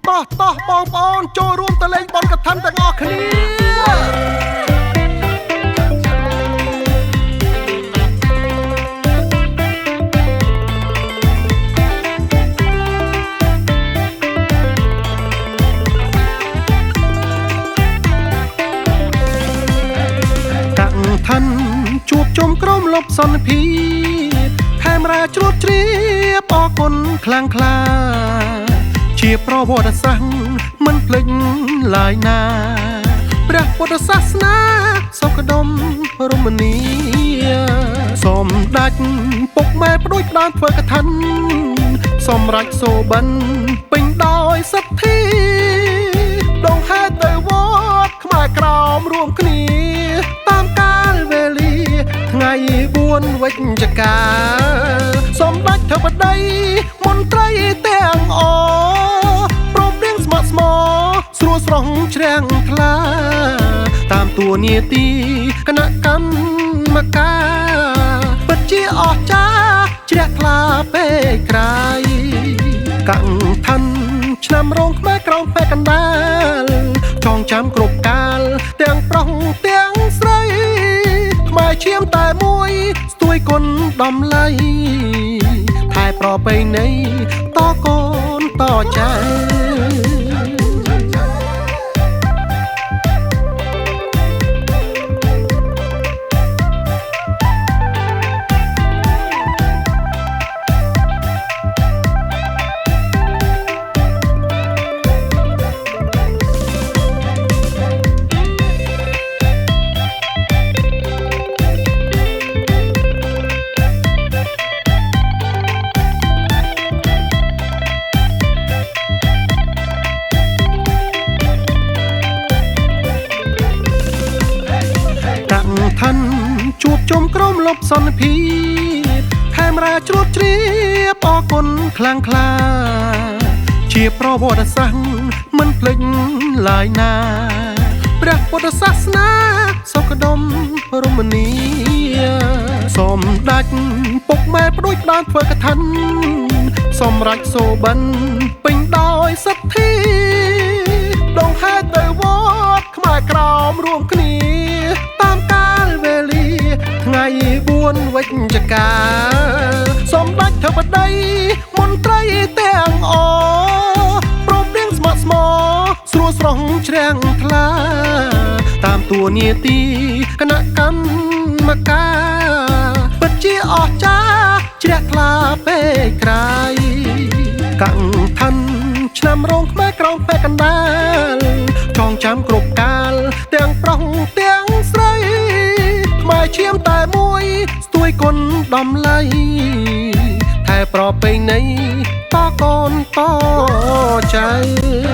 តោះបងប្អូនចូលរួមទៅលេងបនកឋិនទាំងអស់គ្នាជួបជុំក្រុមលប់សន្តិភាពខេមរាជ្រួតជ្រាបអរគុណខ្លាំងក្លាជាប្រវត្តិសាស្ត្រមិនភ្លេចឡើយណាព្រះពុទ្ធសាសនាសុខដុមរមនីសូមដាច់ពុកម៉ែផ្ដួចផ្ដើមធ្វើកឋិនសម្រេចសូបិនពេញដោយសទ្ធាដងហេតុទៅវត្តខ្មែរក្រោមរួមគ្នាតាមកាលវេលាថ្ងៃ4វិច្ឆិកាសម្ដេចធិបតីមន្ត្រីទាំងអព្រមព្រៀងស្មោះស្មោស្រួលស្រស់ជ្រាំងថ្លាតាមតួនាទីគណៈកម្មការពិតជាអស្ចារ្យជ្រះថ្លាពេកក្រៃកឋិនឆ្នាំរងខ្មែរក្រោមពេកកណ្ដាលចងចាំគ្រប់កាលទាំងប្រុសទាំងស្រីខ្មែរឈាមតែមួយស្ទួយគុណដំឡៃថែប្រពៃណីតកូនតចៅជួបជុំក្រុមលប់សន្តិភាពខេមរាជ្រួតជ្រាបអរគុណខ្លាំងក្លាជាប្រវត្តិសាស្ត្រមិនភ្លេចឡើយណាព្រះពុទ្ធសាសនាសុខដុមរមនីសូមដាច់ពុកម៉ែផ្ដួចផ្ដើមធ្វើកឋិនសម្រេចសូបិនពេញដោយសទ្ធាដងហេតុទៅវត្តខ្មែរក្រោមរួមគ្នាតាមកាលវេលាថ្ងៃ4វិច្ឆិកាសម្ដេចធិបតីមន្ត្រីទាំងអព្រមព្រៀងស្មោះស្មោស្រួលស្រស់ជ្រាំងថ្លាតាមតួនាទីគណៈកម្មការពិតជាអស្ចារ្យជ្រះថ្លាពេកក្រៃកឋិនឆ្នាំរងខ្មែរក្រោមពេកកណ្ដាលចងចាំគ្រប់កាលទាំងប្រុសទាំងស្រីខ្មែរឈាមតែមួយស្ទួយគុណដំឡៃថែប្រពៃណីតកូនតចៅ